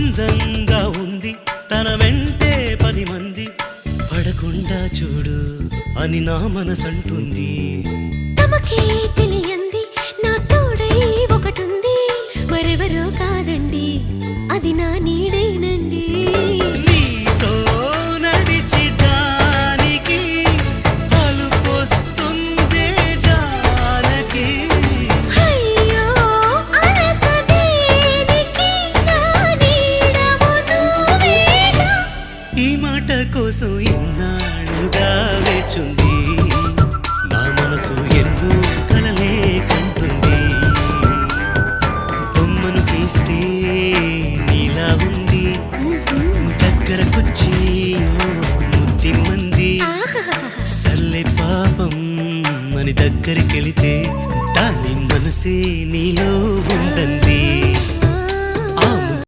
అందంగా ఉంది తన వెంటే 10 మంది పడకుండా చూడు అని నా మనసంటుంది తమకే తెలియంది నా తోడై ఒకటుంది మరెవరో కాదండి అది నా నీడైనండి